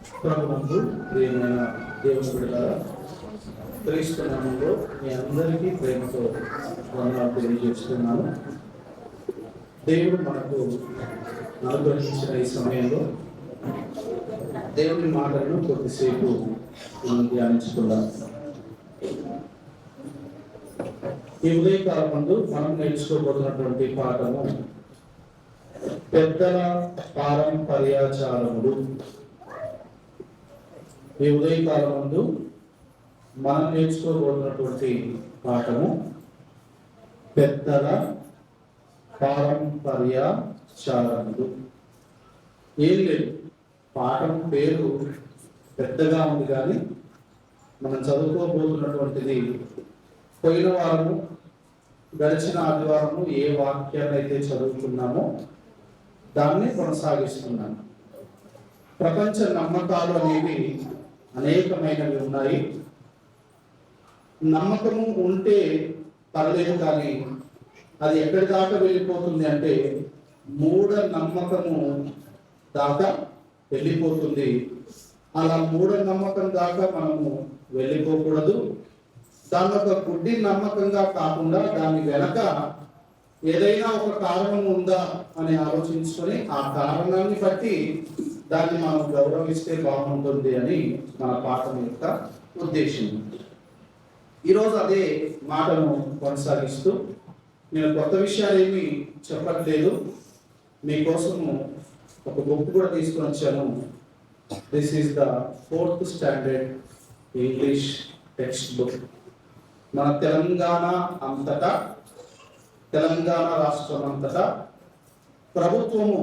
ప్రభునందు ప్రియమైన దేవుని బిడ్డలారా, క్రీస్తు నామములో మీ అందరికీ ప్రేమతో వందనాలు తెలియజేస్తున్నాను. దేవుడు మనకు అనుగ్రహించిన ఈ సమయంలో దేవుని మాటలను కొద్దిసేపు మనం ధ్యానించుకుందాం. ఈ ఉదయకాలం ముందు మనం నేర్చుకోబోతున్నటువంటి పాఠము పెద్దల పారంపర్యాచారములు. ఈ ఉదయకాలం ముందు మనం నేర్చుకోబోతున్నటువంటి పాఠము పెద్దల పారంపర్యాచారములు. ఏం లేదు, పాఠం పేరు పెద్దగా ఉంది, కానీ మనం చదువుకోబోతున్నటువంటిది పోయిన వారము గడిచిన ఆదివారము ఏ వాక్యాన్ని అయితే చదువుకున్నామో దాన్ని కొనసాగిస్తున్నాను. ప్రపంచ నమ్మకాలు అనేవి అనేకమైనవి ఉన్నాయి. నమ్మకము ఉంటే పర్లేదు, కానీ అది ఎక్కడి దాకా వెళ్ళిపోతుంది అంటే మూఢ నమ్మకము దాకా వెళ్ళిపోతుంది. అలా మూఢ నమ్మకం దాకా మనము వెళ్ళిపోకూడదు. దాని ఒక గుడ్డి నమ్మకంగా కాకుండా దాని వెనక ఏదైనా ఒక కారణం ఉందా అని ఆలోచించుకొని ఆ కారణాన్ని బట్టి దాన్ని మనం గౌరవిస్తే బాగుంటుంది అని మన పాఠం యొక్క ఉద్దేశం. ఈరోజు అదే మాటను కొనసాగిస్తూ నేను కొత్త విషయాలు ఏమీ చెప్పట్లేదు, మీకోసము ఒక బుక్ కూడా తీసుకొని వచ్చాను. This is the 4th standard English text book. మన తెలంగాణ రాష్ట్రం అంతటా ప్రభుత్వము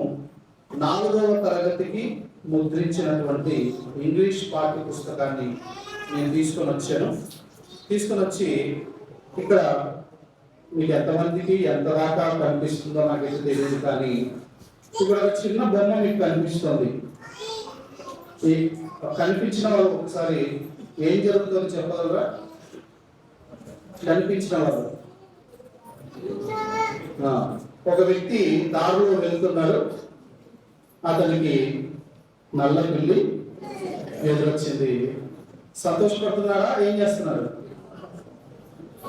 4వ తరగతికి ముద్రించినటువంటి ఇంగ్లీష్ పాఠ్య పుస్తకాన్ని నేను తీసుకొని వచ్చి ఇక్కడ మీకు ఎంతమందికి ఎంత దాకా కనిపిస్తుందో నాకైతే తెలియదు, కానీ ఇక్కడ ఒక చిన్న బొమ్మ మీకు కనిపిస్తుంది. ఈ కనిపించిన వాళ్ళు ఒకసారి ఏం జరుగుతుందో చెప్పగలరా? కనిపించిన వాళ్ళు, ఒక వ్యక్తి దారిలో వెళ్తున్నాడు, అతనికి నల్ల పిల్లి ఎదురొచ్చింది. సంతోషపడుతున్నారా? ఏం చేస్తున్నారు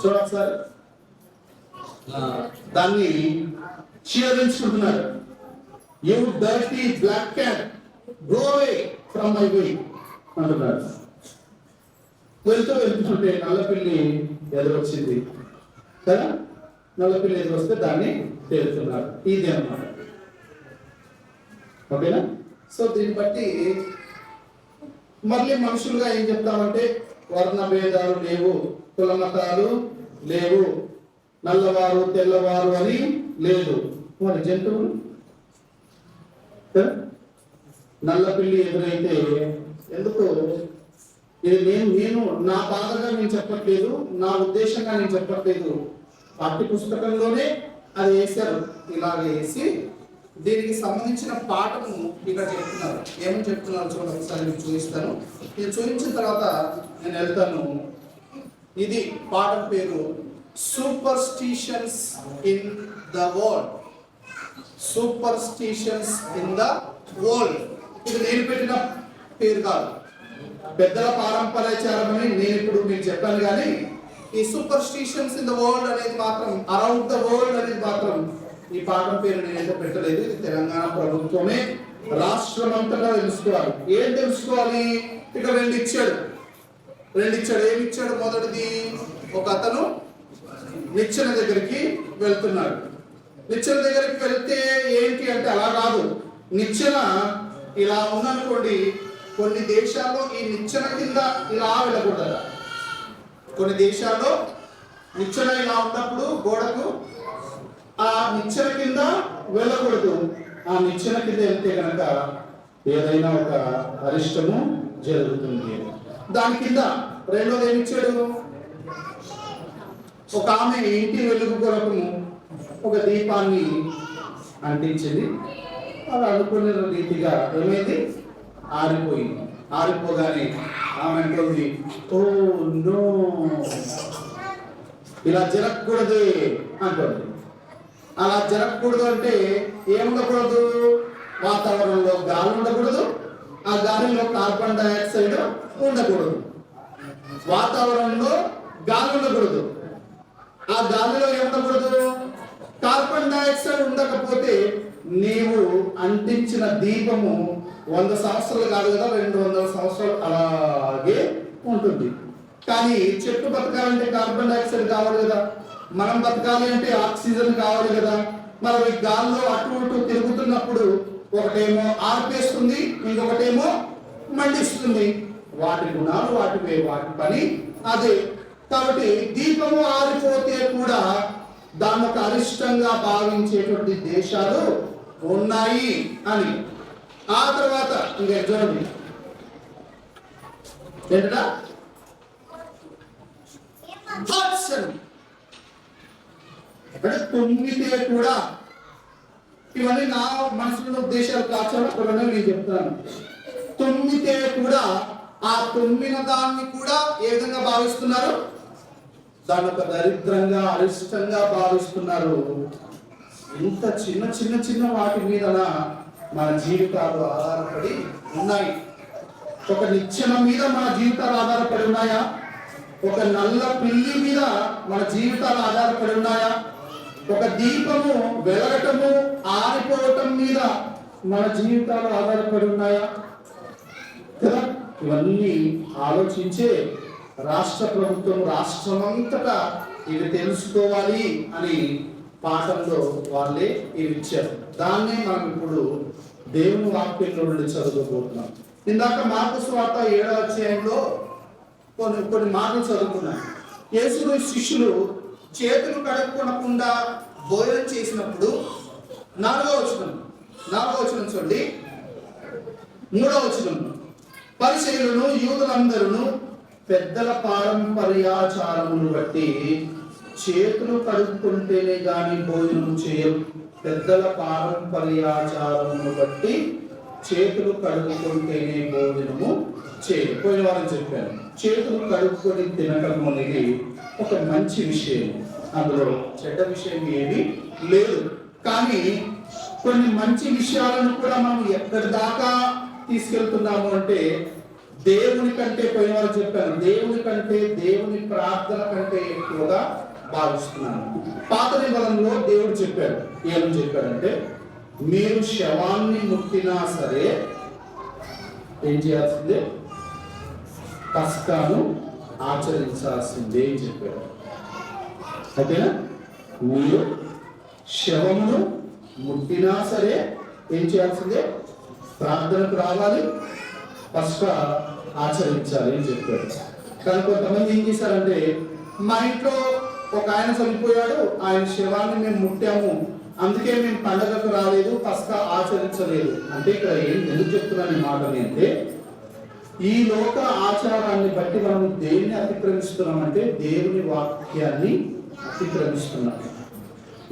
చూడండి సార్. దాన్ని చీరించుకుంటున్నారు. You dirty black cat, go away from my way అంటున్నారు. వెళ్తుంటే నల్లపిల్లి ఎదురొచ్చింది కదా. నల్లపిల్లి ఎదురొస్తే దాన్ని తేలుతున్నారు. ఇది అన్నమాట. ఓకేనా? సో దీన్ని బట్టి మళ్ళీ మనుషులుగా ఏం చెప్తామంటే వర్ణ భేదాలు లేవు, కుల మతాలు లేవు, నల్లవారు తెల్లవారు అని లేదు. మరి జంతువులు, నల్లపిల్లి ఎదురైతే ఎందుకు? ఇది నేను నా బాధగా నేను చెప్పట్లేదు, నా ఉద్దేశంగా నేను చెప్పట్లేదు. పాఠ్య పుస్తకంలోనే అది వేశారు. ఇలాగ వేసి దీనికి సంబంధించిన పాఠము ఇక్కడ చెప్తున్నారు. ఏమని చెప్తున్నారు చూడండి, ఒకసారి మీకు చూపిస్తాను. ఇది చూపించిన తర్వాత నేను వెళ్తాను. ఇది పాఠం పేరు superstitions in the world. Superstitions in the world. ఇది నేను పెట్టిన పేరు కాదు, పెద్దల పారంపర్యాచారం అని నేను ఇప్పుడు మీకు చెప్పాను. కానీ ఈ సూపర్స్టిషన్స్ ఇన్ ద వరల్డ్ అనేది మాత్రం, అరౌండ్ ద వరల్డ్ అనేది మాత్రం ఈ పాఠం పేరు నేనైతే పెట్టలేదు. ఇది తెలంగాణ ప్రభుత్వమే రాష్ట్రం అంతటా తెలుసుకోవాలి. ఏం తెలుసుకోవాలి? ఇక్కడ రెండు ఇచ్చాడు. ఏమి ఇచ్చాడు? మొదటిది, ఒక అతను నిచ్చెన దగ్గరికి వెళ్తున్నాడు. నిచ్చెన దగ్గరికి వెళ్తే ఏంటి అంటే అలా కాదు. నిచ్చెన ఇలా ఉందనుకోండి, కొన్ని దేశాల్లో ఈ నిచ్చెన కింద ఇలా వెళ్ళకూడదు. కొన్ని దేశాల్లో నిచ్చెన ఇలా ఉన్నప్పుడు గోడకు ఆ నిచ్చెన కింద వెళ్ళకూడదు. ఆ నిచ్చెన కింద వెళ్తే కనుక ఏదైనా ఒక అరిష్టము జరుగుతుంది. దాని కింద రెండోది ఏమిచ్చాడు? ఒక ఆమె ఇంటి వెలుగు కొరకు ఒక దీపాన్ని అంటించింది. అది అనుకునే రీతిగా ఏమైంది? ఆరిపోయింది. ఆరిపోగానే ఆమె అంటుంది, ఓ నో, ఇలా జరగకూడదు అంటుంది. అలా జరగకూడదు అంటే ఏముండకూడదు? వాతావరణంలో గాలి ఉండకూడదు, ఆ గాలిలో కార్బన్ డైఆక్సైడ్ ఉండకూడదు. వాతావరణంలో గాలి ఉండకూడదు. ఆ గాలిలో ఏముండకూడదు? కార్బన్ డైఆక్సైడ్ ఉండకపోతే నీవు అంటించిన దీపము 100 సంవత్సరాలు కాదు కదా, 200 సంవత్సరాలు అలాగే ఉంటుంది. కానీ చెట్టు బతకాలంటే కార్బన్ డైఆక్సైడ్ కావాలి కదా, మనం బతకాలి అంటే ఆక్సిజన్ కావాలి కదా. మరి గాల్లో అటు ఇటు తిరుగుతున్నప్పుడు ఒకటేమో ఆర్పేస్తుంది, ఇంకొకటేమో మండిస్తుంది. వాటి గుణాలు వాటివే, వాటి పని అదే. కాబట్టి దీపము ఆరిపోతే కూడా దాన్ని ఒక అరిష్టంగా భావించేటువంటి దేశాలు ఉన్నాయి అని. ఆ తర్వాత ఇంకా చూడండి ఏంటా అంటే తుమ్మితే కూడా, ఇవన్నీ నా మనసులో ఉద్దేశాలు కాచాలని నేను చెప్తాను. తుమ్మితే కూడా ఆ తుమ్మిన దాన్ని కూడా ఏ విధంగా భావిస్తున్నారు? దాన్ని ఒక దరిద్రంగా అరిష్టంగా భావిస్తున్నారు. ఇంత చిన్న చిన్న చిన్న వాటి మీద మన జీవితాలు ఆధారపడి ఉన్నాయి. ఒక నిచ్చెన మీద మన జీవితాలు ఆధారపడి ఉన్నాయా? ఒక నల్ల పిల్లి మీద మన జీవితాలు ఆధారపడి ఉన్నాయా? ఒక దీపము వెలగటము ఆరిపోవటం మీద మన జీవితాలు ఆధారపడి ఉన్నాయా? కదా, ఇవన్నీ ఆలోచించే రాష్ట్ర ప్రభుత్వం రాష్ట్రమంతటా ఇవి తెలుసుకోవాలి అని పాఠంలో వాళ్ళే ఇవి ఇచ్చారు. దాన్నే మనం ఇప్పుడు దేవుని వాక్యంలో నుండి చదువుకోబోతున్నాం. ఇందాక మార్కు సువార్త 7వ అధ్యాయంలో కొన్ని మాటలు చదువుకున్నాం. యేసు శిష్యులు చేతులు కడుక్కొనకుండా భోజనం చేసినప్పుడు 4వ వచనం చూడండి. 3వ వచనం, పరిసయ్యులను యూదులందరూ పెద్దల పారంపర్యాచారమును బట్టి చేతులు కడుక్కుంటేనే గాని భోజనం చేయరు. పెద్దల పారంపర్యాచారమును బట్టి చేతులు కడుక్కుంటేనే భోజనము చేయరు. పోయిన వారం చెప్పాను, చేతులు కడుక్కొని తినడం అనేది ఒక మంచి విషయం, అందులో చెడ్డ విషయం ఏమీ లేదు. కానీ కొన్ని మంచి విషయాలను కూడా మనం ఎక్కడి దాకా తీసుకెళ్తున్నాము అంటే, దేవుని కంటే, పోయిన వారు చెప్పాను, దేవుని కంటే దేవుని ప్రార్థన కంటే ఎక్కువగా భావిస్తున్నాను. పాత నిబంధనలో దేవుడు చెప్పాడు, ఏమని చెప్పాడంటే, మీరు శవాన్ని ముట్టినా సరే ఏం చేయాల్సిందే? పస్కాను ఆచరించాల్సిందే అని చెప్పాడు. ఓకేనా? మీరు శవమును ముట్టినా సరే ఏం చేయాల్సిందే? ప్రార్థనకు రావాలి, పస్కా ఆచరించాలి అని చెప్పాడు. కానీ కొంతమంది ఏం చేశారంటే, మా ఇంట్లో ఒక ఆయన చనిపోయాడు, ఆయన శవాన్ని మేము ముట్టాము, అందుకే మేము పండగకు రాలేదు, పస్కా ఆచరించలేదు అంటే, ఇక్కడ ఎందుకు చెప్తున్నాను ఈ మాటని అంటే, ఈ లోక ఆచారాన్ని బట్టి మనం దేన్ని అతిక్రమిస్తున్నామంటే దేవుని వాక్యాన్ని అతిక్రమిస్తున్నాం.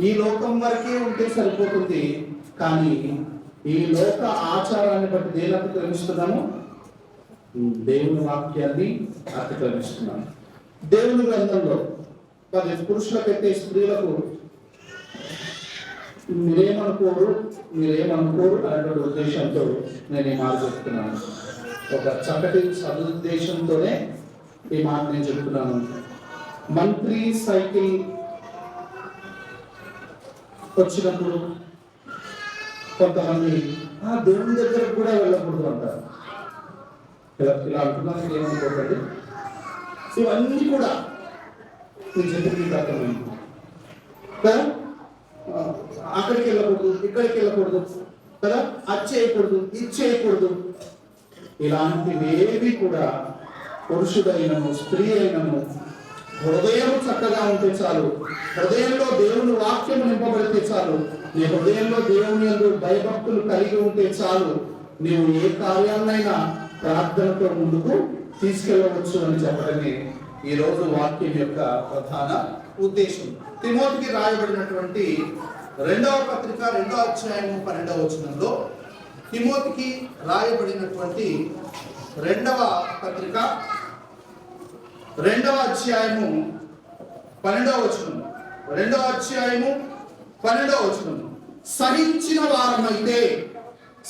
ఈ లోకం వరకే ఉంటే సరిపోతుంది, కానీ ఈ లోక ఆచారాన్ని బట్టి దేన్ని అతిక్రమిస్తున్నాము? దేవుని వాక్యాన్ని అతిక్రమిస్తున్నాము. దేవుని గ్రంథంలో పురుషులకైతే స్త్రీలకు మీరేమనుకోరు అనేటువంటి ఉద్దేశంతో నేను ఈ మాట చెప్తున్నాను. ఒక చక్కటి సదుద్దేశంతోనే ఈ మాట నేను చెప్తున్నాను. మంత్రి సైకిల్ వచ్చినప్పుడు కొంతమంది దేవుని దగ్గరకు కూడా వెళ్ళకూడదు అంటారు. ఇలా అంటున్నాను, ఏమనుకోకండి. ఇవన్నీ కూడా నేను చెప్పిన అర్థమైంది కదా. అక్కడికి వెళ్ళకూడదు, ఇక్కడికి వెళ్ళకూడదు కదా, అది చేయకూడదు, ఇది చేయకూడదు. ఇలాంటివేవి కూడా పురుషుడైనను స్త్రీ అయినను హృదయం చక్కగా ఉంటే చాలు, హృదయంలో దేవుని వాక్యం నింపబడితే చాలు, నీ హృదయంలో దేవుని యందు భయభక్తులు కలిగి ఉంటే చాలు, నీవు ఏ కార్యాన్నైనా ప్రార్థనతో ముందుకు తీసుకెళ్ళవచ్చు అని చెప్పడమే ఈ రోజు వాక్యం యొక్క ప్రధాన ఉద్దేశం. తిమోతికి రాయబడినటువంటి 2వ పత్రిక 2వ అధ్యాయము 12వ వచనంలో, తిమోతికి రాయబడినటువంటి 2వ పత్రిక 2వ అధ్యాయము 12వ వచనం, 2వ అధ్యాయము 12వ వచనం,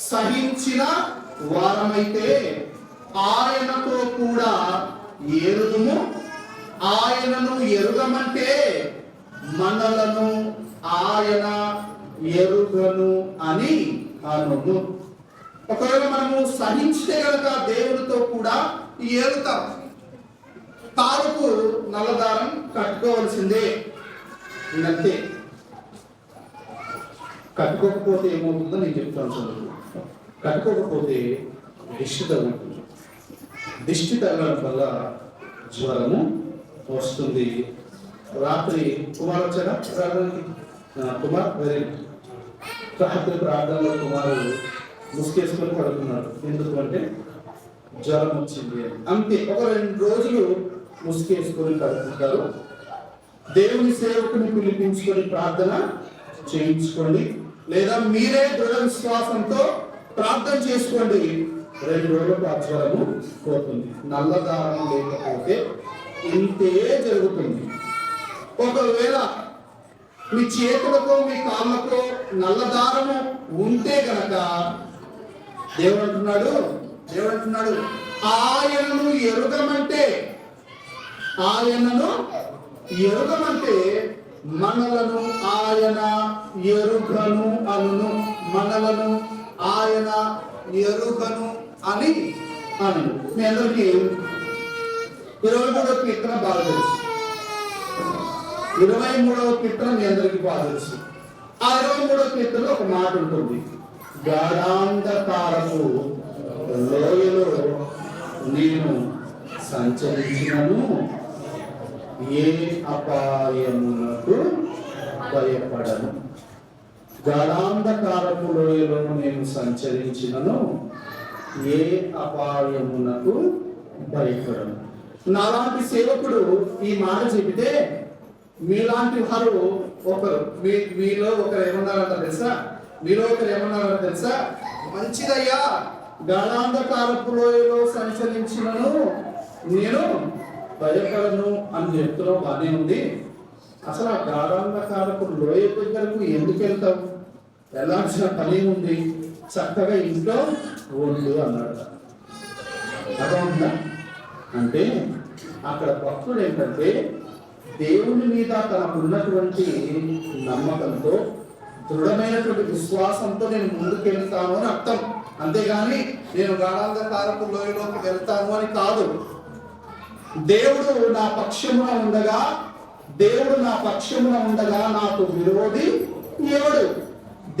సహించిన వారమైతే ఆయనతో కూడా ఏరుదుము, ఆయనను ఎరుగమంటే మనలను ఆయన ఎరుగను అని అనును. ఒకవేళ మనము సహించితే గనక దేవునితో కూడా ఏరుతాం. తాడుకు నల్లదారం కట్టుకోవాల్సిందే, ఇంతే. కట్టుకోకపోతే ఏమవుతుందో నేను చెప్తాను చదువు. కట్టుకోకపోతే దిష్టి తగులుతుంది. దిష్టి తగలడం వల్ల జ్వరము వస్తుంది. రాత్రి కుమార్ వచ్చాడా ప్రార్థనకి? కుమార్ వెరీ రాత్రి ప్రార్థనలో కుమారు ముసుకేసుకొని పడుకున్నాడు. ఎందుకు అంటే జ్వరం వచ్చింది అని. అంతే. ఒక 2 రోజులు ముసుకేసుకొని పడుకుంటారు. దేవుని సేవకుని పిలిపించుకొని ప్రార్థన చేయించుకోండి, లేదా మీరే దృఢ విశ్వాసంతో ప్రార్థన చేసుకోండి. 2 రోజులకు ఆ జ్వరము పోతుంది. నల్లదారం లేకపోతే ఇంతే జరుగుతుంది. ఒకవేళ మీ చేతులతో మీ కాళ్ళతో నల్లదారము ఉంటే గనక దేవుడు అంటున్నాడు ఆయనను ఎరుగమంటే మనలను ఆయన ఎరుగను అనును. మనలను ఆయన ఎరుగను అని అనును. మీ అందరికీ 23వ కీర్తన బాగా తెలుసు. 23వ కీర్తన మీ అందరికీ బాగా తెలుసు. ఆ 23వ కీర్తనలో ఒక మాట ఉంటుంది, గాఢాంధకారపు లోయలో నేను సంచరించినను ఏ అపాయమునకు భయపడను. గాఢాంధకారపు లోయలో నేను సంచరించినను ఏ అపాయమునకు భయపడను. నాలాంటి సేవకుడు ఈ మాట చెబితే మీలాంటి వారు మీలో ఒకరు ఏమన్నారంట తెలుసా? మంచిదయ్యా, గాఢాంధకారపు లోయలో సంచరించినను నేను భయపడను అని చెప్తున్నావు, బానే ఉంది. అసలు ఆ గాఢాంధకారపు లోయ దగ్గరకు ఎందుకు వెళ్తావు? వెళ్ళాల్సిన పని ఉంది, చక్కగా ఇంట్లో ఉండు అన్నాడు. అర్థమవుతుందా? అంటే అక్కడ భక్తుడు ఏంటంటే దేవుని మీద తనకున్నటువంటి నమ్మకంతో, దృఢమైనటువంటి విశ్వాసంతో నేను ముందుకెళ్తాను అని అర్థం. అంతేగాని నేను గాఢాంధకారపు లోయలోకి వెళ్తాను అని కాదు. దేవుడు నా పక్షమున ఉండగా నాకు విరోధి ఎవడు?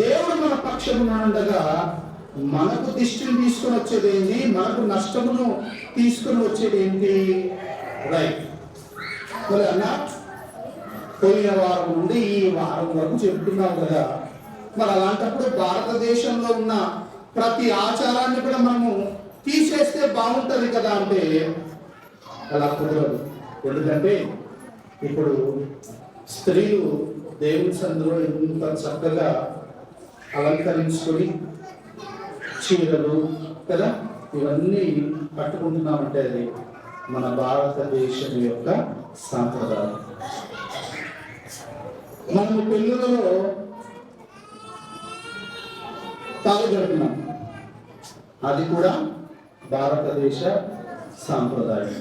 దేవుడు మన పక్షమున ఉండగా మనకు దిష్టిని తీసుకొని వచ్చేది ఏంటి? మనకు నష్టమును తీసుకొని వచ్చేది ఏంటి? రైట్. మరి అన్న, పోయిన వారం నుండి ఈ వారం వరకు చెప్తున్నావు కదా, మరి అలాంటప్పుడు భారతదేశంలో ఉన్న ప్రతి ఆచారాన్ని కూడా మనము తీసేస్తే బాగుంటది కదా అంటే అలా కుదరదు. ఎందుకంటే ఇప్పుడు స్త్రీలు దేవుని సందులో ఇంత చక్కగా అలంకరించుకొని చీరలు కదా ఇవన్నీ కట్టుకుంటున్నామంటే అది మన భారతదేశం యొక్క సాంప్రదాయం. మనము పెళ్ళిళ్ళలో తాళి కడుతున్నాం, అది కూడా భారతదేశ సాంప్రదాయం.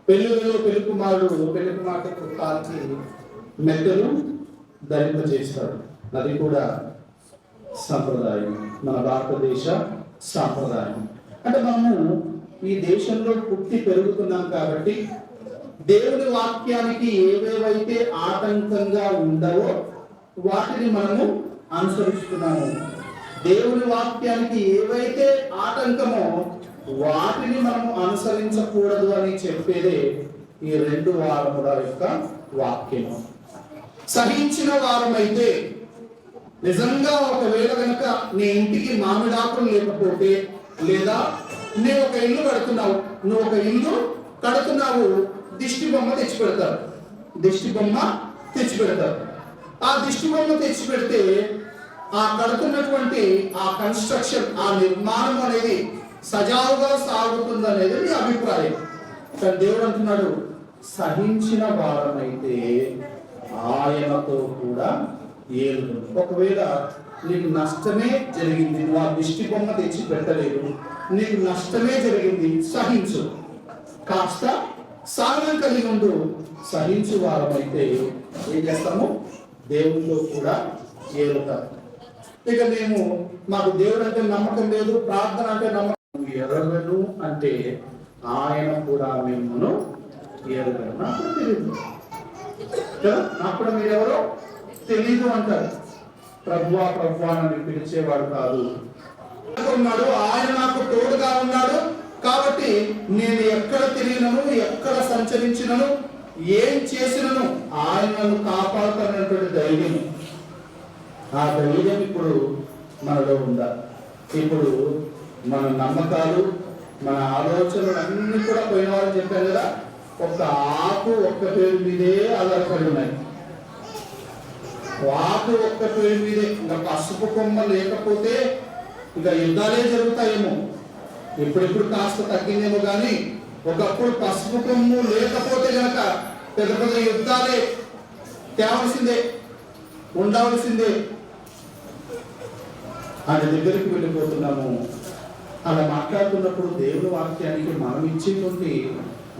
పెళ్ళిళ్ళలో పెళ్లి కుమార్తెకు కాల్చి మెట్టలు ధరింపజేస్తాడు, అది కూడా సాంప్రదాయం, మన భారతదేశ సాంప్రదాయం. అంటే మనము ఈ దేశంలో పుట్టి పెరుగుతున్నాం కాబట్టి దేవుని వాక్యానికి ఏవేవైతే ఆటంకంగా ఉండవో వాటిని మనము అనుసరిస్తున్నాము. దేవుని వాక్యానికి ఏవైతే ఆటంకమో వాటిని మనము అనుసరించకూడదు అని చెప్పేదే ఈ 2 వారముల యొక్క వాక్యము. సహించిన వారమైతే నిజంగా ఒకవేళ కనుక నీ ఇంటికి మామిడాకులు లేకపోతే, లేదా నువ్వు ఒక ఇల్లు కడుతున్నావు, దిష్టి బొమ్మ తెచ్చి పెడతారు. ఆ దిష్టి బొమ్మ తెచ్చి పెడితే ఆ కడుతున్నటువంటి ఆ కన్స్ట్రక్షన్, ఆ నిర్మాణం అనేది సజావుగా సాగుతుంది అనేది నీ అభిప్రాయం. కానీ దేవుడు అంటున్నాడు, సహించిన వారమైతే ఆయనతో కూడా ఏలుదును. ఒకవేళ నీకు నష్టమే జరిగింది, నువ్వు ఆ దిష్టి బొమ్మ తెచ్చి పెట్టలేదు, నీకు నష్టమే జరిగింది, సహించు. కాస్త సహనం కలిగి ఉండు. సహించు వారమైతే ఏం చేస్తాము? దేవునిలో కూడా ఏలుతాం. ఇక మేము మాకు దేవుడు అంటే నమ్మకం లేదు, ప్రార్థన అంటే నమ్మకం ఎరగను అంటే ఆయన కూడా మిమ్మల్ని ఎరగను. నాకు తెలియదు కదా, నాకు కూడా మీరు ఎవరో తెలీదు అంటారు. ప్రభువా ప్రభువా అని పిలిచేవాడు కాదు. ఉన్నాడు, ఆయన నాకు తోడుగా ఉన్నాడు కాబట్టి నేను ఎక్కడ తిరిగినను, ఎక్కడ సంచరించినను, ఏం చేసినను ఆయన నన్ను కాపాడుతున్నటువంటి ధైర్యం, ఆ ధైర్యం ఇప్పుడు మనలో ఉందా? ఇప్పుడు మన నమ్మకాలు, మన ఆలోచనలు అన్ని కూడా పోయిన వారు చెప్పారు కదా, ఒక ఆకు ఒక్క పేరు మీదే ఆధారపడి ఉన్నాయి. ఆకు ఒక్క పేరు మీదే. ఇంకా పసుపు కొమ్మ లేకపోతే ఇంకా యుద్ధాలే జరుగుతాయేమో. ఇప్పుడిప్పుడు కాస్త తగ్గిందేమో కానీ ఒకప్పుడు పసుపు కొమ్ము లేకపోతే కనుక పెద్ద పెద్ద యుద్ధాలే తేవలసిందే, ఉండవలసిందే. ఆయన దగ్గరికి వెళ్ళిపోతున్నాము. అలా మాట్లాడుతున్నప్పుడు దేవుని వాక్యానికి మనం ఇచ్చేటువంటి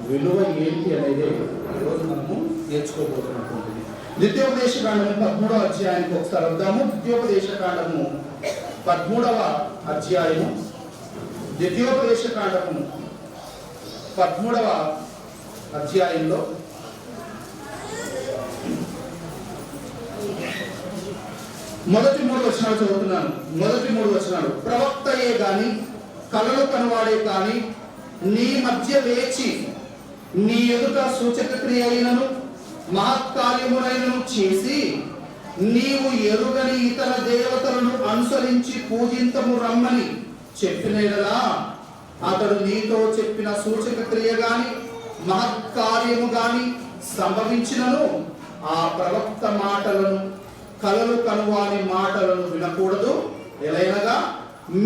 విలువ ఏంటి అనేది ఈరోజు మనము నేర్చుకోబోతున్నటువంటిది. ద్వితీయోపదేశ కాండము 13వ అధ్యాయానికి ఒకసారి వద్దాము. ద్వితీయోపదేశ కాండము 13వ అధ్యాయము, ద్వితీయోపదేశ కాండము 13వ అధ్యాయంలో మొదటి 3 వచనాలు చదువుతున్నాను. మొదటి 3 వచనాలు. ప్రవక్తయే గాని కలలు కనువాడే కాని నీ మధ్య లేచి నీ ఎదుట సూచక క్రియ అయినను మహత్కార్యములైనను చేసి నీవు ఎరుగని ఇతర దేవతలను అనుసరించి పూజింతము రమ్మని చెప్పినలా అతడు నీతో చెప్పిన సూచక క్రియ గాని మహత్కార్యము గాని సంభవించినను ఆ ప్రవక్త మాటలను, కలలు కనువాని మాటలను వినకూడదు. ఎలైనగా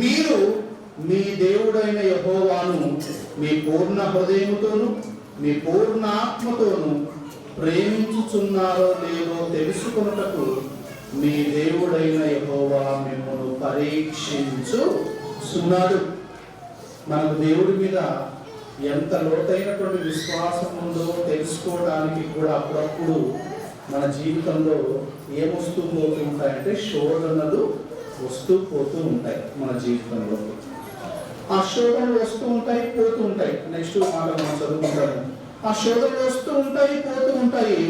మీరు మీ దేవుడైన యెహోవాను మీ పూర్ణ హృదయముతోను మీ పూర్ణ ఆత్మతోను ప్రేమించుచున్నారో లేదో తెలుసుకొనుటకు మీ దేవుడైన యెహోవా మిమ్మల్ని పరీక్షించుచున్నాడు. మనకు దేవుడి మీద ఎంత లోతైనటువంటి విశ్వాసం ఉందో తెలుసుకోవడానికి కూడా అప్పుడప్పుడు మన జీవితంలో ఏమొస్తూ పోతూ ఉంటాయంటే శోధనలు వస్తూ పోతూ ఉంటాయి మన జీవితంలో. ఆ శోధనలు వస్తూ ఉంటాయి, పోతూ ఉంటాయి. నెక్స్ట్ మాట మనం చదువుకుంటాము. ఆ శోధనలు వస్తూ ఉంటాయి, పోతూ ఉంటాయి.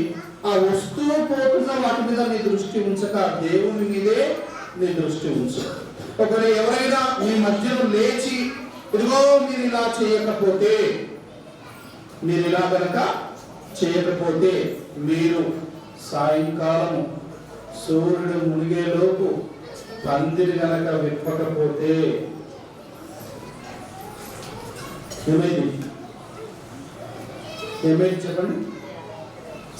ఆ వస్తూ పోతున్న వాటి మీద నీ దృష్టి ఉంచక దేవుని మీదే నీ దృష్టి ఉంచు. ఒకవేళ ఎవరైనా మీ మధ్యలో లేచి ఇదిగో మీరు ఇలా చేయకపోతే, మీరు ఇలా కనుక చేయకపోతే, మీరు సాయంకాలం సూర్యుడు మునిగేలోపు పందిరి గనక విప్పకపోతే ఏమైంది? చెప్పండి.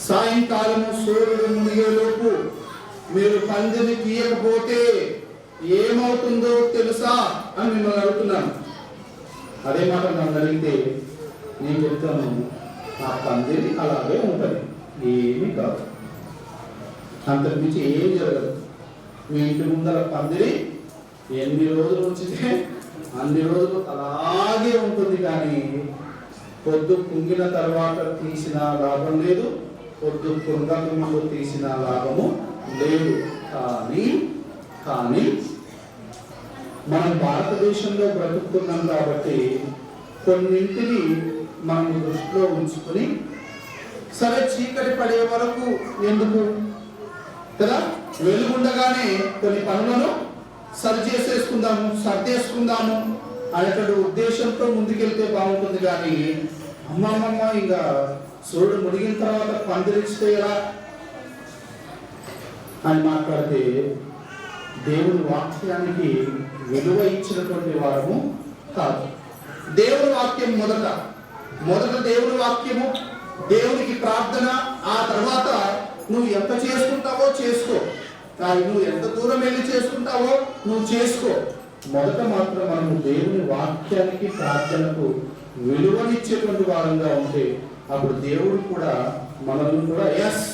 సాయంకాలము సూర్యుడు మునిగేలోపు మీరు పందిరి తీయకపోతే ఏమవుతుందో తెలుసా అని మిమ్మల్ని అడుగుతున్నాను. అదే మాట నన్ను అడిగితే నేను చెప్తాను, ఆ పందిరి అలాగే ఉంటుంది, ఏమీ కాదు, అంతకుమించి ఏం జరగదు. మీ ఇంటి ముందర పందిరి ఎన్ని రోజులు ఉంచితే అన్ని రోజులు అలాగే ఉంటుంది. కానీ పొద్దు కుంగిన తర్వాత తీసిన లాభం లేదు, పొద్దు కుంగక ముందు తీసిన లాభము లేదు. కానీ మనం భారతదేశంలో బ్రతుకుతున్నాం కాబట్టి కొన్నింటిని మనం దృష్టిలో ఉంచుకొని, సరే చీకటి పడే వరకు ఎందుకు కదా, వెలుగుండగానే కొన్ని పనులను సర్దేసుకుందాము అనేటువంటి ఉద్దేశంతో ముందుకెళ్తే బాగుంటుంది. కానీ అమ్మమ్మ ఇంకా సూర్యుడు మునిగిన తర్వాత పందిరిస్తే ఎలా అని మాట్లాడితే దేవుని వాక్యానికి విలువ ఇచ్చినటువంటి వారము కాదు. దేవుని వాక్యం మొదట దేవుని వాక్యము, దేవునికి ప్రార్థన, ఆ తర్వాత నువ్వు ఎంత చేసుకుంటావో చేసుకో, నువ్వు ఎంత దూరం వెళ్ళి చేసుకుంటావో నువ్వు చేసుకో. మొదట మాత్రం మనము దేవుని వాక్యానికి, ప్రార్థనకు విలువనిచ్చేటువంటి వారంగా ఉంటే అప్పుడు దేవుడు కూడా మనల్ని కూడా ఎస్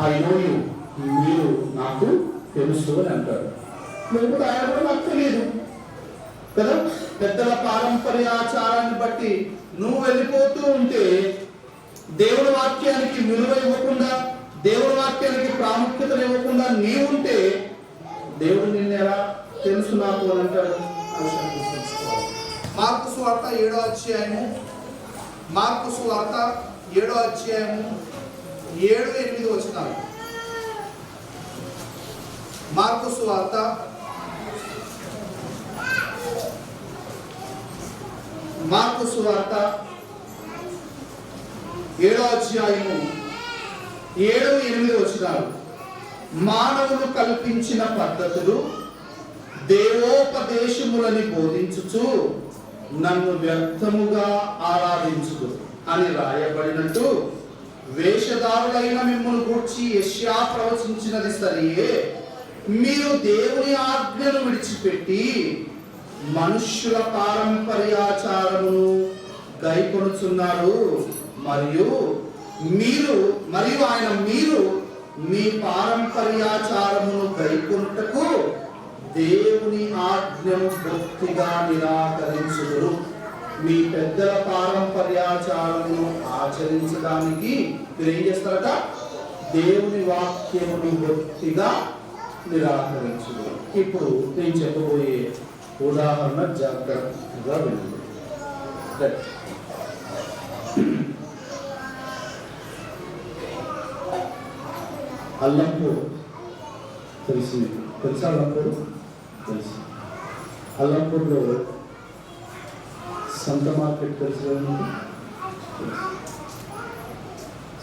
ఐ నో యూ, మీరు నాకు తెలుసు అని అంటాడు. లేకపోతే ఆయన కూడా నాకు తెలియదు కదా. పెద్దల పారంపర్యాచారాన్ని బట్టి నువ్వు వెళ్ళిపోతూ ఉంటే, దేవుని వాక్యానికి విలువ ఇవ్వకుండా, దేవుని వాక్యానికి ప్రాముఖ్యత ఇవ్వకుండా నీవుంటే దేవుడు నిన్ను ఎలా తెలుసు నాకు అని అంటాడు. మార్కు సువార్త 7వ అధ్యాయము, మార్కు సువార్త 7వ అధ్యాయము 7-8 వచనాలు. మార్కు సువార్త 7వ అధ్యాయము 7-8 వచనాలు. మానవులు కల్పించిన పద్ధతులు దేవోపదేశములని బోధించుచు నన్ను వ్యర్థముగా ఆరాధించుదు అని రాయబడినట్టు, వేషధారులైన మిమ్మల్ని గూర్చి యెషయా ప్రవచించినది సరియే. మీరు దేవుని ఆజ్ఞను విడిచిపెట్టి మనుష్యుల పారంపర్యాచారమును గైకొనుచున్నారు, మరియు మీరు మీ పారంపర్యాచారమును గైకొనుటకు దేవుని ఆజ్ఞను బొత్తిగా నిరాకరించుదురు. మీ పెద్దల పారంపర్యాచారమును ఆచరించడానికి మీరు ఏం చేస్తారట? దేవుని వాక్యమును బొత్తిగా నిరాకరించుదురు. ఇప్పుడు నేను చెప్పబోయే ఉదాహరణ జాగ్రత్తగా వినండి. అల్లంపూర్ తెలిసింది, తెలుసా? అల్లంపూర్ తెలుసు. అల్లంపూర్లో సంత మార్కెట్ తెలుసు.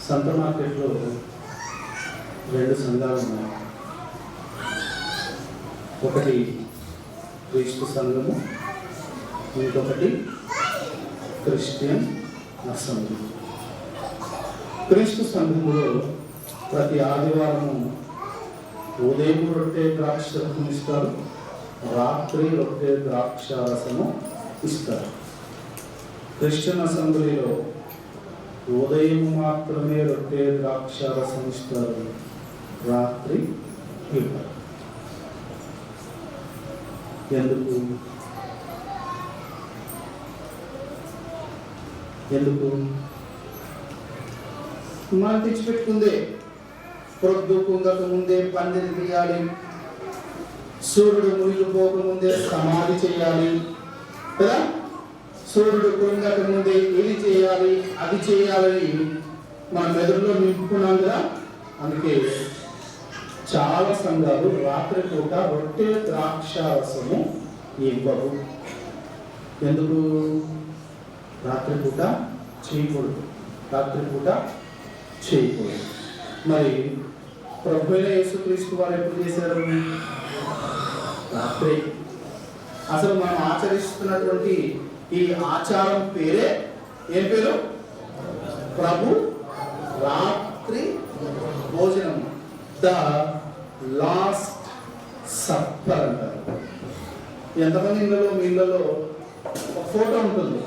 సంత మార్కెట్లో 2 సంఘాలు ఉన్నాయి. ఒకటి క్రీస్తు సంఘము, ఇంకొకటి క్రిస్టియన్ అసెంబ్లీ. క్రీస్తు సంఘములో ప్రతి ఆదివారము ఉదయం రొట్టె ద్రాక్షరసం ఇస్తారు, రాత్రి రొట్టె ద్రాక్షరసము ఇస్తారు. క్రిస్టియన్ అసెంబ్లీలో ఉదయం మాత్రమే రొట్టె ద్రాక్షరసం ఇస్తారు, రాత్రి ఇవ్వరు. ఎందుకు? మనం తెచ్చిపెట్టుకుందే. ప్రొద్దు కుంగక ముందే పందిరి తీయాలి, సూర్యుడు మునిగిపోకముందే సమాధి చేయాలి కదా. సూర్యుడు కుంగక ముందే ఇది చేయాలి, అది చేయాలని మన మెదడులో నింపుకున్నాం కదా. అందుకే చాలా సంఘాలు రాత్రిపూట రొట్టె ద్రాక్షారసము ఇవ్వవు. ఎందుకు? రాత్రిపూట చేయకూడదు. మరి ప్రభువైన యేసుక్రీస్తు వారు ఎప్పుడు చేశారు? రాత్రి. అసలు మనం ఆచరిస్తున్నటువంటి ఈ ఆచారం పేరే ఏం పేరు? ప్రభు రాత్రి భోజనం, ద లాస్ట్ సప్పర్ అంటారు. ఎంతమంది ఇళ్ళలో, మీ ఇళ్ళలో ఒక ఫోటో ఉంటుంది.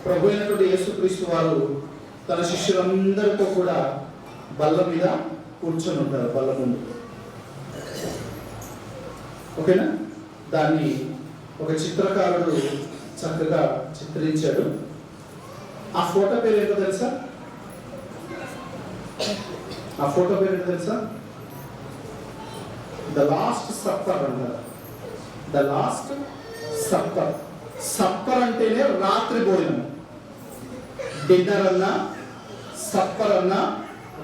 ప్రభు అయినటువంటి యేసుక్రీస్తు వారు తన శిష్యులందరితో కూడా బల్ల మీద కూర్చొని ఉంటారు, బల్ల ముందు. ఓకేనా? దాన్ని ఒక చిత్రకారుడు చక్కగా చిత్రించాడు. ఆ ఫోటో పేరు ఏంటో తెలుసా? ద లాస్ట్ సప్పర్ అంటారు. The last supper. సప్పర్ అంటేనే రాత్రి భోజనం. డిన్నర్ అన్నా, సప్పర్ అన్నా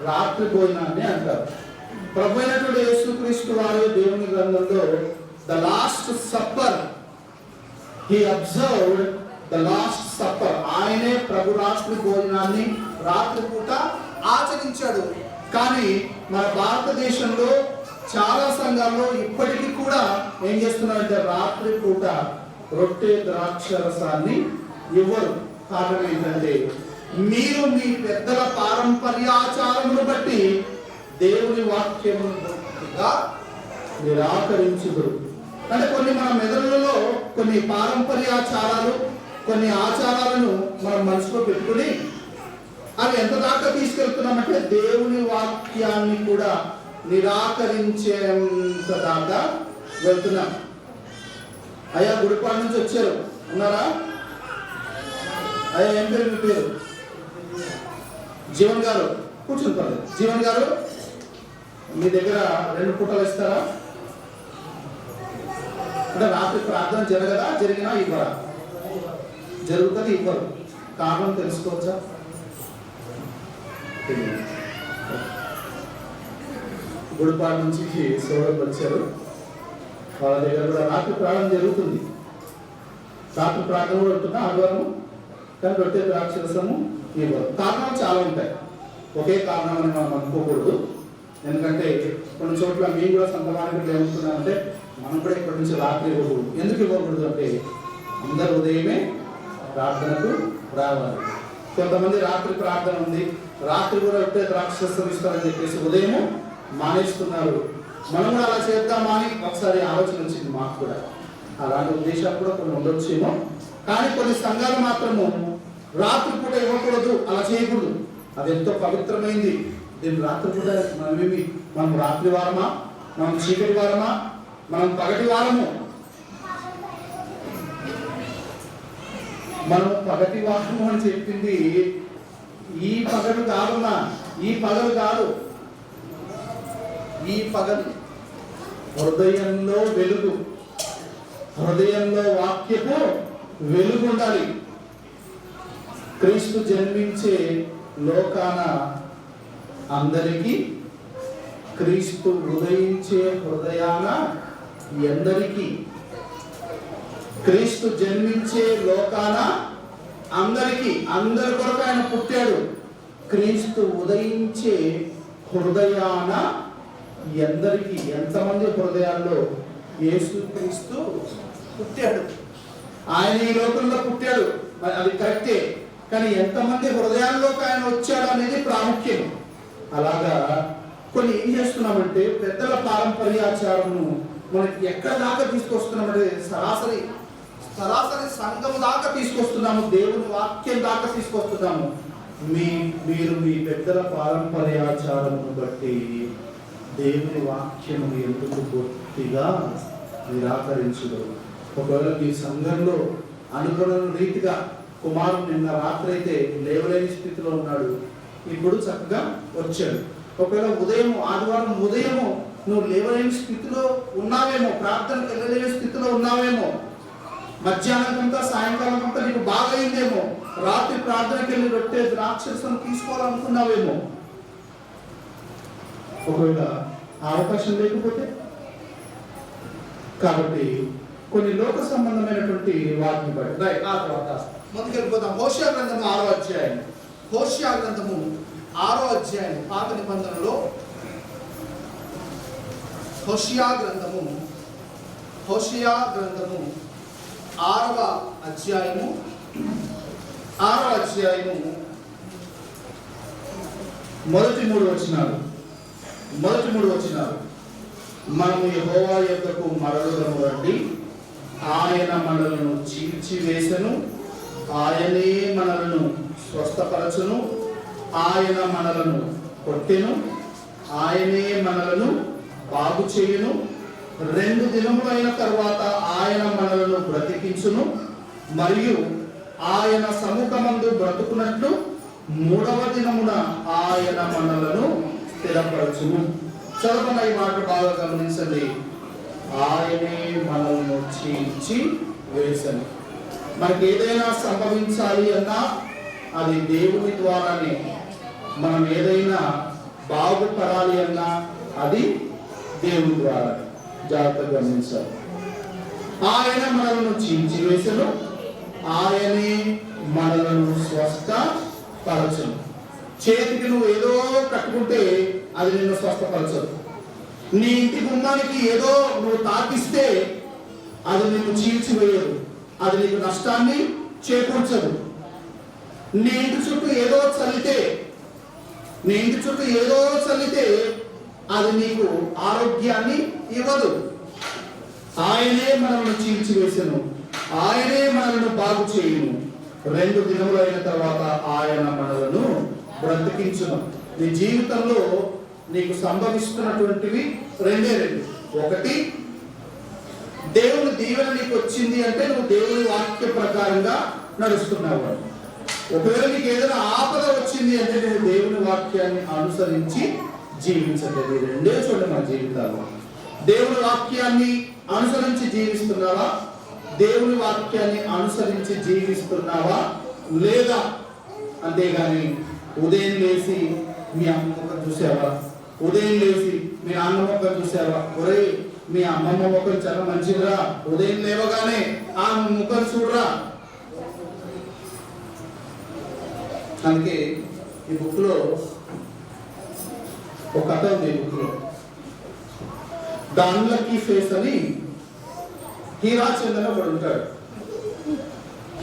రాత్రి భోజనాన్ని అంటారు. ప్రభు అయినటువంటి యేసుక్రీస్తు వారు దేవుని గ్రంథంలో the last supper, he observed the last supper, ఆయనే ప్రభు రాత్రి భోజనాన్ని రాత్రిపూట ఆచరించాడు. కానీ మన భారతదేశంలో చాలా సంఘాల్లో ఇప్పటికీ కూడా ఏం చేస్తున్నారంటే రాత్రిపూట రొట్టె ద్రాక్షరసాన్ని ఇవ్వరు. కారణం ఏంటంటే మీరు మీ పెద్దల పారంపర్యాచారమును బట్టి దేవుని వాక్యమును పూర్తిగా నిరాకరించుదురు. అంటే కొన్ని మన మెదడులలో కొన్ని పారంపర్యాచారాలు, కొన్ని ఆచారాలను మనం మనసులో పెట్టుకుని అవి ఎంత దాకా తీసుకెళ్తున్నామంటే దేవుని వాక్యాన్ని కూడా నిరాకరించేంత దాకా వెళ్తున్నాం. అయ్యా గుడిపాడు నుంచి వచ్చారు, ఉన్నారా? అయ్యా ఏం పేరు మీ పేరు? జీవన్ గారు, కూర్చుని పర్లేదు. జీవన్ గారు, మీ దగ్గర 2 పూటలు ఇస్తారా? అంటే రాత్రి ప్రార్థన జరగదా? జరిగినా ఇవ్వరా? జరుగుతుంది, ఇవ్వరు. కారణం తెలుసుకోవచ్చా? గుడిపాడు నుంచి సోదరులు వచ్చారు, వాళ్ళ దగ్గర కూడా రాత్రి ప్రార్థన జరుగుతుంది. రాత్రి ప్రార్థన కూడా ఉంటుందా ఆదివారం? కానీ పెట్టే ద్రాక్షరసము ఇవ్వరు. కారణాలు చాలా ఉంటాయి, ఒకే కారణం అని మనం అనుకోకూడదు. ఎందుకంటే కొన్ని చోట్ల మేము కూడా సంతమానికి ఏమవుతున్నామంటే మనం కూడా ఇప్పటి నుంచి రాత్రి ఇవ్వకూడదు. ఎందుకు ఇవ్వకూడదు అంటే అందరు ఉదయమే ప్రార్థనకు రావాలి. కొంతమంది రాత్రి ప్రార్థన ఉంది, రాత్రి కూడా పెట్టే ద్రాక్షరసం ఇస్తారని చెప్పేసి ఉదయము మానేస్తున్నారు. మనం కూడా అలా చేద్దామా అని ఒకసారి ఆలోచన వచ్చింది మాకు కూడా. అలాంటి ఉద్దేశాలు కూడా కొన్ని ఉండొచ్చేమో. కానీ కొన్ని సంఘాలు మాత్రము రాత్రిపూట ఇవ్వకూడదు, అలా చేయకూడదు. అది ఎంతో పవిత్రమైంది. దీన్ని రాత్రిపూట మనం రాత్రి వారమా, మనం చీకటి వారమా, మనం పగటి వారము? మనం పగటి వారము అని చెప్పింది ఈ పగలు కాదమ్మా, ఈ పగలు కాదు. ఈ పగలు హృదయంలో వెలుగు, హృదయంలో వాక్యపు వెలుగు ఉండాలి. క్రీస్తు జన్మించే లోకాన అందరికీ, క్రీస్తు ఉదయించే హృదయాన ఎందరికీ. క్రీస్తు జన్మించే లోకాన అందరికీ, అందరి కొరకు ఆయన పుట్టాడు. క్రీస్తు ఉదయించే హృదయాన ఎందరికీ. ఎంతమంది హృదయాల్లో యేసు క్రీస్తు పుట్టాడు? ఆయన ఈ లోకంలో పుట్టాడు, అది కరెక్టే. కానీ ఎంతమంది హృదయాల్లోకి ఆయన వచ్చాడు అనేది ప్రాముఖ్యం. అలాగా కొన్ని ఏం చేస్తున్నామంటే పెద్దల పారంపర్యాచారము మనకి ఎక్కడ దాకా తీసుకొస్తున్నామంటే సరాసరి సంఘం దాకా తీసుకొస్తున్నాము, దేవుని వాక్యం దాకా తీసుకొస్తున్నాము. మీరు మీ పెద్దల పారంపర్యాచారమును బట్టి దేవుని వాక్యము ఎందుకు పూర్తిగా నిరాకరించదు? ఒకవేళ మీ సంఘంలో అనుకున్న రీతిగా కుమారుడు నిన్న రాత్రి అయితే లేవలేని స్థితిలో ఉన్నాడు, ఇప్పుడు చక్కగా వచ్చాడు. ఒకవేళ ఉదయం ఆదివారం ఉదయము నువ్వు లేవలేని స్థితిలో ఉన్నావేమో, ప్రార్థనకు వెళ్ళలేని స్థితిలో ఉన్నావేమో, మధ్యాహ్నం అంతా సాయంకాలం అంతా నీకు బాగైందేమో, రాత్రి ప్రార్థనకి వెళ్ళి రొట్టె ద్రాక్షరసం తీసుకోవాలనుకున్నావేమో. ఒకవేళ అవకాశం లేకపోతే, కాబట్టి కొన్ని లోక సంబంధమైనటువంటి వాటిని బట్టి ఆ తర్వాత ముందుకెళ్ళిపోతాం. హోషేయ గ్రంథము 6వ అధ్యాయం. హోషేయ గ్రంథము 6వ అధ్యాయం పాత నిబంధనలో హోషేయ గ్రంథము 6వ అధ్యాయము మొదటి మూడు వచనాలు. మనము యెహోవా యొద్దకు మరలుదము రండి, ఆయన మనలను చీల్చివేసెను, ఆయనే మనలను స్వస్థపరచును, ఆయన మనలను కొట్టెను, ఆయనే మనలను బాగు చేయును, 2 దినములైన తర్వాత ఆయన మనలను బ్రతికించును, మరియు ఆయన సముఖమందు బ్రతుకున్నట్లు 3వ దినమున ఆయన మనలను స్థిరపరచును. చదువుకున్న ఈ మాట బాగా గమనించండి. ఆయనే మనల్ని చీల్చి వేసను. మనకి ఏదైనా సంభవించాలి అన్నా అది దేవుని ద్వారానే. మనం ఏదైనా బాగుపడాలి అన్నా అది దేవుని ద్వారా. జాగ్రత్తగా గమనించాలి. ఆయన మనలను చీల్చి వేసను, ఆయనే మనలను స్వస్థపరచును. చేతికి నువ్వు ఏదో కట్టుకుంటే అది నిన్ను స్వస్థపరచదు. నీ ఇంటి గుమ్మానికి ఏదో నువ్వు తాకిస్తే అది నిన్ను చీల్చివేయదు, అది నీకు నష్టాన్ని చేకూర్చదు. నీ ఇంటి చుట్టూ ఏదో చల్లితే అది నీకు ఆరోగ్యాన్ని ఇవ్వదు. ఆయనే మనల్ని చీల్చివేసెను, ఆయనే మనల్ని బాగు చేయును, 2 దినములైన తర్వాత ఆయన మనలను బ్రతికించును. నీ జీవితంలో నీకు సంభవిస్తున్నటువంటివి రెండే రెండు. ఒకటి, దేవుని దీవెన నీకు వచ్చింది అంటే నువ్వు దేవుని వాక్య ప్రకారంగా నడుస్తున్నావు. ఒకవేళ నీకు ఏదైనా ఆపద వచ్చింది అంటే నువ్వు దేవుని వాక్యాన్ని అనుసరించి జీవించలేదు. ఈ రెండే చూడండి మన జీవితాలు. దేవుని వాక్యాన్ని అనుసరించి జీవిస్తున్నావా? దేవుని వాక్యాన్ని అనుసరించి జీవిస్తున్నావా లేదా? అంతేగాని ఉదయం లేచి మీ అమ్మ ముఖం చూసావా? ఉదయం లేచి మీ నాన్న ముఖం చూసావా? ఒరే మీ అమ్మమ్మ ముఖం చాలా మంచిదిరా, ఉదయం లేవగానే ఆ ముఖం చూడరా. అందుకే ఈ బుక్ లో ఒక కథ ఉంది. ఈ బుక్ లో ద అన్లక్కీ ఫేస్ అని హీరా చంద్ అని ఒకడు ఉంటాడు.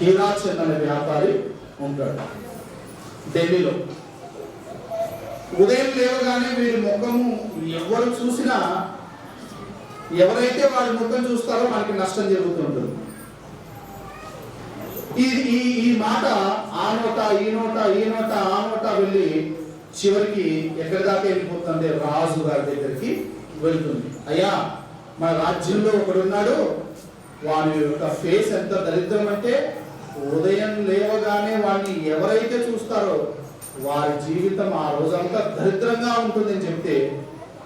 హీరా చంద్ అనే వ్యాపారి ఉంటాడు ఢిల్లీలో. ఉదయం లేవగానే వీడి ముఖము ఎవరు చూసినా, ఎవరైతే వాడి ముఖం చూస్తారో మనకి నష్టం జరుగుతుంటుంది. ఈ మాట ఆ నోట ఈ నోట ఈ నోట ఆ నోట వెళ్ళి చివరికి ఎక్కడి దాకా వెళ్ళిపోతుంది? రాజు గారి దగ్గరికి వెళ్తుంది. అయ్యా, మన రాజ్యంలో ఒకడున్నాడు, వాడి యొక్క ఫేస్ ఎంత దరిద్రం అంటే ఉదయం లేవగానే వాడిని ఎవరైతే చూస్తారో వారి జీవితం ఆ రోజంతా దరిద్రంగా ఉంటుందని చెప్తే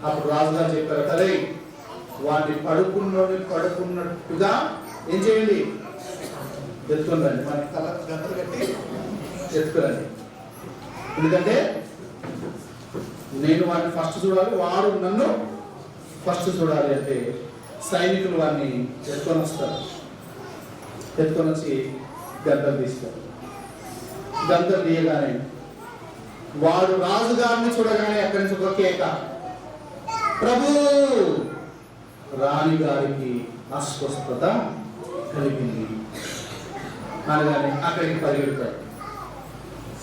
అప్పుడు రాజుగారు చెప్పారు, తలే వాడిని పడుకున్నట్టుగా ఏం చేయండి, ఎత్తుకురండి, మన తల గంటలు కట్టి ఎత్తుకురండి. ఎందుకంటే నేను వాడిని ఫస్ట్ చూడాలి, వాడు నన్ను ఫస్ట్ చూడాలి అంటే సైనికులు వాడిని ఎత్తుకొని వస్తారు. ఎత్తుకొని వచ్చి గంటలు తీస్తారు. గంటలు తీయగానే వాడు రాజుగారిని చూడగానే అక్కడి నుంచి ఒక కేక, ప్రభు! రాణి గారికి అస్వస్థత కలిగింది అనగానే అక్కడికి పరిగెడతాడు.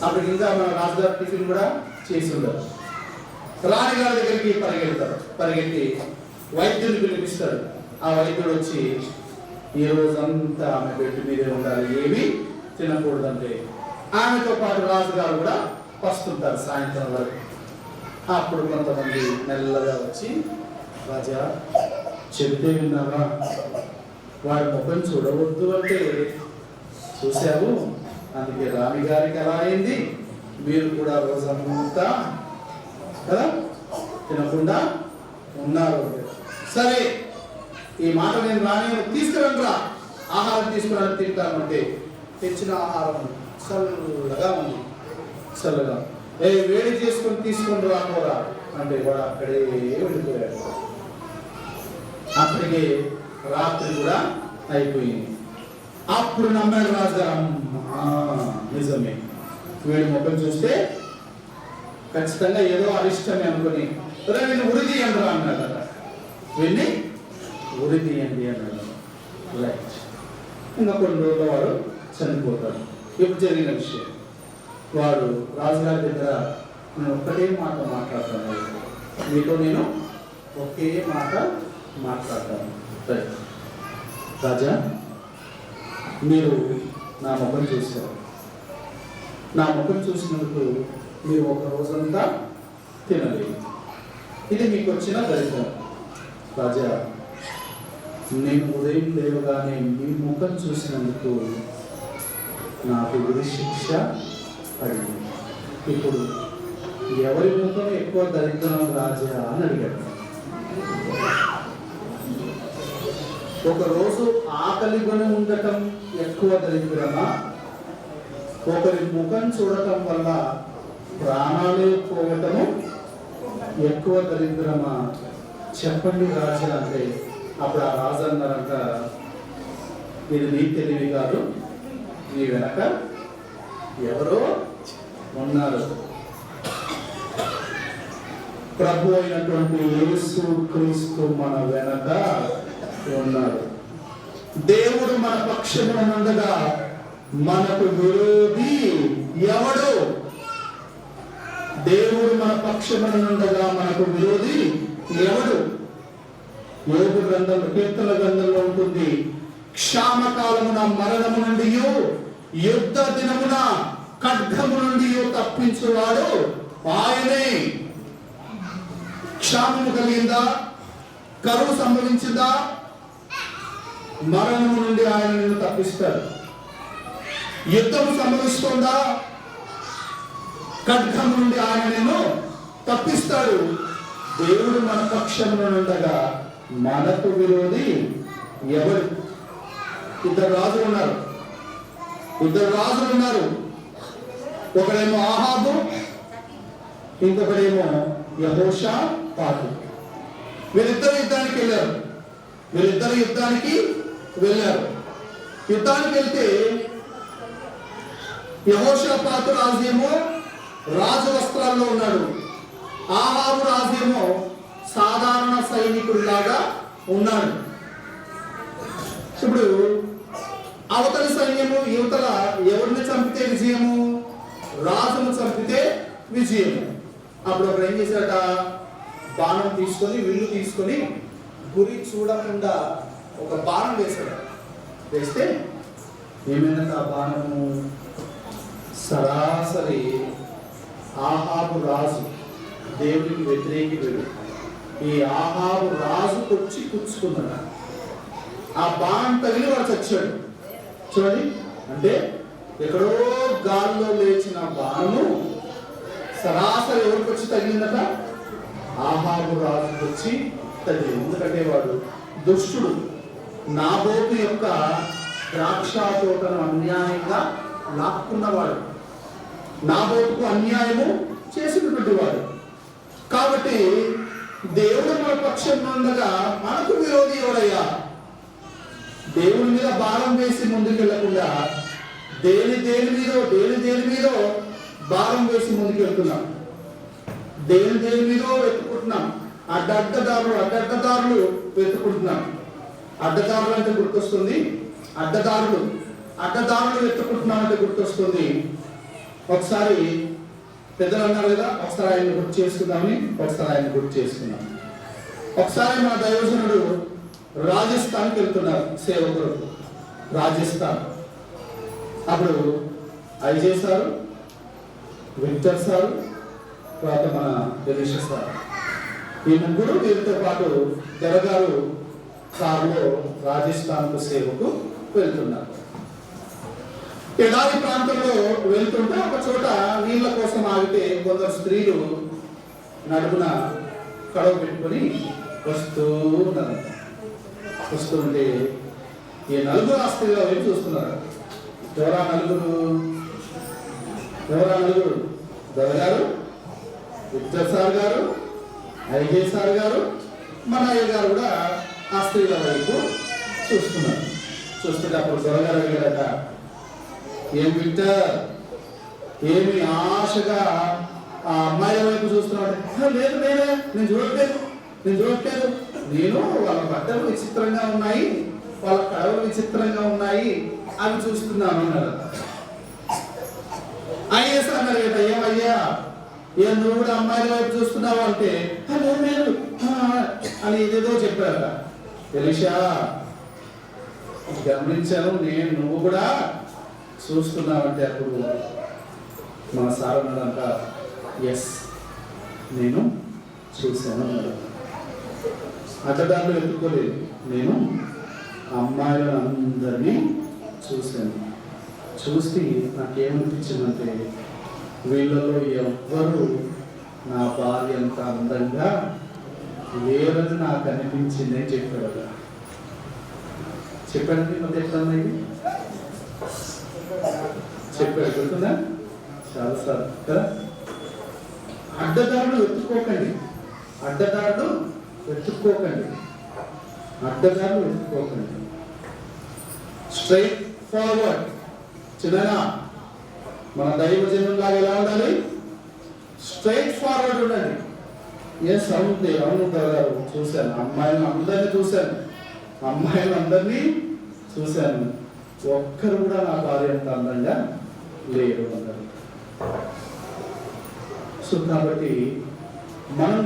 అప్పటికి ఇంకా మన రాజుగారి టిఫిన్ కూడా చేసి ఉండదు. రాణి గారి దగ్గరికి పరిగెడతాడు. పరిగెట్టి వైద్యుని పిలిపిస్తాడు. ఆ వైద్యుడు వచ్చి ఈ రోజంతా ఆమె బెడ్ మీదే ఉండాలి, ఏమీ తినకూడదంటే ఆమెతో పాటు రాజుగారు కూడా వస్తుంటారు సాయంత్రం వరకు. అప్పుడు కొంతమంది మెల్లగా వచ్చి, రాజా చెబితే విన్నావా, వాడి ముఖం చూడవద్దు అంటే చూశావు, అందుకే రాణి గారికి ఎలా అయింది, మీరు కూడా రోజంతా కదా తినకుండా ఉన్నారు. సరే, ఈ మాట నేను రాని తీసుకురండి, ఆహారం తీసుకురాని తింటాను అంటే తెచ్చిన ఆహారం చల్లగా ఉంది. చల్లగా వేడి చేసుకొని తీసుకొని రాపోరా అంటే వాడు అక్కడే వెళ్ళిపోయాడు. అప్పటికే రాత్రి కూడా అయిపోయింది. అప్పుడు నమ్మాడు రాజుగారు, నిజమే, వీడి ముఖం చూస్తే ఖచ్చితంగా ఏదో అరిష్టమే అనుకుని వీడిని ఉరి తీయండి అన్నాడు. వీడిని ఉరి తీయండి అన్నాడు. రైట్. ఇంకా కొన్ని రోజుల్లో వాడు చనిపోతాడు. ఇప్పుడు జరిగిన విషయం, వాడు రాజుగారి దగ్గర నేను ఒక్కటే మాట మాట్లాడతాను, మీతో నేను ఒకే మాట మాట్లాడతాను. రైట్ రాజా, మీరు నా ముఖం చూశారు, నా ముఖం చూసినందుకు మీరు ఒక రోజంతా తినలేదు, ఇది మీకు వచ్చిన దరిద్రం. రాజా, నేను ఉదయం లేవగానే మీ ముఖం చూసినందుకు నాకు ఉరి శిక్ష పడింది. ఇప్పుడు ఎవరి ముఖం ఎక్కువ దరిద్రం రాజా అని అడిగాడు. ఒకరోజు ఆకలి కొని ఉండటం ఎక్కువ దరిద్రమా, ఒకరి ముఖం చూడటం వల్ల ప్రాణాలు పోవటము ఎక్కువ దరిద్రమా చెప్పండి రాజా అంటే అప్పుడు ఆ రాజు అన్నారంట, ఇది నీ తెలివి కాదు, నీ వెనక ఎవరో ఉన్నారు. ప్రభు అయినటువంటి యేసు క్రీస్తు మన వెనక ఉన్నాడు. దేవుడు మన పక్షమున ఉండగా మనకు విరోధి ఎవడు? దేవుడు మన పక్షమున ఉండగా మనకు విరోధి ఎవడు? యోగ గ్రంథంలో, కీర్తన గ్రంథంలో ఉంటుంది, క్షామకాలమున మరణము నుండి, యుద్ధ దినమున ఖడ్గము నుండి తప్పించువాడు ఆయనే. క్షామము కలిగిందా, కరువు సంభవించిందా, మరణము నుండి ఆయన నిన్ను తప్పిస్తాడు. యుద్ధము సంభవిస్తుందా, ఖడ్గం నుండి ఆయన నిన్ను తప్పిస్తాడు. దేవుడు మన పక్షంలో ఉండగా మనకు విరోధి ఎవరు? ఇద్దరు రాజులు ఉన్నారు. ఒకడేమో ఆహాబు, ఇంకొకడేమో యెహోషాపాతు. వీరిద్దరు యుద్ధానికి వెళ్ళారు. యుద్ధానికి వెళ్తే యెహోషాపాతు రాజేమో రాజు వస్త్రాల్లో ఉన్నాడు. ఆహాబు రాజేమో సాధారణ సైనికుడిలాగా ఉన్నాడు. ఇప్పుడు అవతల సైన్యము యువతల ఎవరిని చంపితే విజయము? రాజును చంపితే విజయము. అప్పుడు ఒకడు ఏం చేశాడట? బాణం తీసుకొని, విల్లు తీసుకొని గురి చూడకుండా ఒక బాణం వేశాడు. వేస్తే ఏమైనా ఆ బాణము సరాసరి ఆహాబు రాజు, దేవునికి వ్యతిరేకుడు, ఈ ఆహాబు రాజుకు వచ్చి కూర్చుకున్నాడు. ఆ బాణం తగిలి వాడు చచ్చాడు. చూడండి, అంటే ఎక్కడో గాల్లో లేచిన బాణము సరాసరి ఎవరికి వచ్చి తగిలిందట? ఆహాబు రాజుకు వచ్చి తగిలింది. ఎందుకంటే వాడు దుష్టుడు, నాబోతు యొక్క ద్రాక్ష తోటను అన్యాయంగా లాక్కున్నవాడు, నాబోతుకు అన్యాయము చేసినటువంటి వాడు. కాబట్టి దేవుడు మన పక్షంలో ఉండగా మనకు విరోధి ఎవరయ్యా? దేవుని మీద భారం వేసి ముందుకెళ్లకుండా దేని మీదో భారం వేసి ముందుకెళ్తున్నాం. దేని మీదో వెతుకుంటున్నాం. అడ్డదారులు వెతుకుంటున్నాం. అడ్డదారులు అంటే గుర్తొస్తుంది, అడ్డదారులు వెతుకుంటున్నాం అంటే గుర్తొస్తుంది. ఒకసారి పెద్దలు అన్నారు కదా, ఒకసారి ఆయన గుర్తు చేసుకుందాం. ఒకసారి మా దైవజనుడు రాజస్థాన్కి వెళ్తున్నారు సేవకులు. రాజస్థాన్ అప్పుడు అజయ్ సారు, విక్టర్ సారు, తర్వాత మన గణేష్ సార్, ఈ ముగ్గురు వీరితో పాటు దొరగారు కారులో రాజస్థాన్కు సేవకు వెళ్తున్నారు. ఎడారి ప్రాంతంలో వెళ్తుంటే ఒక చోట నీళ్ళ కోసం ఆగితే కొందరు స్త్రీలు నడుమున కడవ పెట్టుకొని వస్తుంటే ఈ నలుగురు ఆ స్త్రీల వైపు చూస్తున్నారు. ఎవరా నలుగురు? దొరగారు, విక్టర్ సార్ గారు, అజయ్ సార్ గారు, మన అయ్య గారు కూడా ఆ స్త్రీల వైపు చూస్తున్నారు. చూస్తుంటే అప్పుడు దొరగారు అడిగారట, ఏం విక్టర్, ఏమి ఆశగా ఆ అమ్మాయిల వైపు చూస్తున్నాడు? లేదు, నేను చూడట్లేదు. నేను వాళ్ళ బట్టలు విచిత్రంగా ఉన్నాయి, వాళ్ళ కడవలు విచిత్రంగా ఉన్నాయి, అవి చూస్తున్నాను అన్నారు. ఐఎస్ అన్నారు కదా, ఏమయ్యా నువ్వు కూడా అమ్మాయిల వైపు చూస్తున్నావు అంటే లేదు అని ఏదేదో చెప్పారట. ఎలీషా, గమనించాను నువ్వు కూడా చూస్తున్నావంటే అప్పుడు మన సార్ అన్నాడంట, ఎస్ నేను చూశాను అన్నాడు. అడ్డదారులు ఎత్తుకోలేదు, నేను అమ్మాయిలను అందరినీ చూశాను. చూసి నాకేమనిపించిందంటే, వీళ్ళలో ఎవ్వరు నా భార్య అంత అందంగా లేరని నాకు అనిపించింది అని చెప్పాడు. చెప్పండి మరి ఎట్లా చెప్పాడు, గుర్తుందా? చాలా సార్ కదా. అడ్డదారులు వెతుక్కోకండి. Straight forward. చిన్నగా మన దైవజనులాగా ఎలా ఉండాలి? స్ట్రైట్ ఫార్వర్డ్ ఉండండి. అవును గారు, చూశాను అమ్మాయిలను అందరినీ చూశాను, ఒక్కరు కూడా నా భార్య అంత అందంగా లేరు అన్నారు. సో కాబట్టి మనం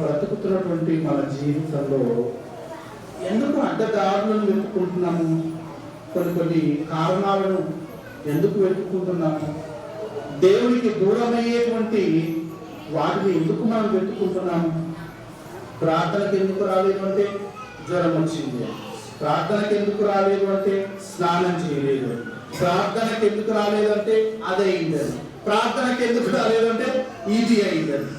బ్రతుకుతున్నటువంటి మన జీవితంలో ఎందుకు అడ్డదారులను వెతుక్కుంటున్నాము? కొన్ని కారణాలను ఎందుకు వెతుక్కుంటున్నాము? దేవునికి దూరమయ్యేటువంటి వాటిని ఎందుకు మనం వెతుక్కుంటున్నాము? ప్రార్థనకి ఎందుకు రాలేదు అంటే జ్వరం వచ్చింది. ప్రార్థనకి ఎందుకు రాలేదు అంటే స్నానం చేయలేదు. ప్రార్థనకి ఎందుకు రాలేదు అంటే అది అయిందని. ప్రార్థనకి ఎందుకు రాలేదు అంటే ఇది అయిందని.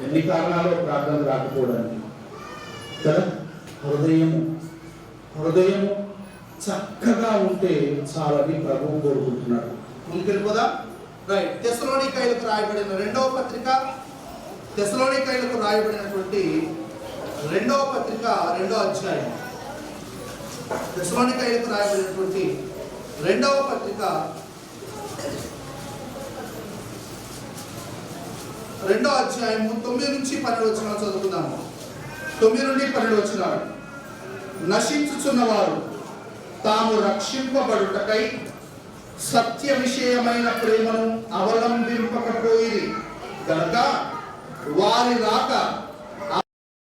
ఎన్ని కారణాలు ప్రార్థన రాకపోవడానికి కదా. హృదయము చక్కగా ఉంటే చాలని ప్రభువు కోరుకుంటున్నాడు. ముందుకెళ్ళిపోదా. రైట్. తెస్సలోనికైలకు రాయబడిన రెండవ పత్రిక, తెస్సలోనికైలకు రాయబడినటువంటి రెండవ పత్రిక 2వ అధ్యాయం, తెస్సలోనికైలకు రాయబడినటువంటి రెండవ పత్రిక 2వ అధ్యాయం 9 నుంచి 12 వచనాలు చదువుకుందాము. 9 నుండి 12 వచనాలు. నశించుచున్నవారు తాము రక్షింపబడుటకై సత్య విషయమైన ప్రేమను అవలంబింపకపోయిరి గనక వారి రాక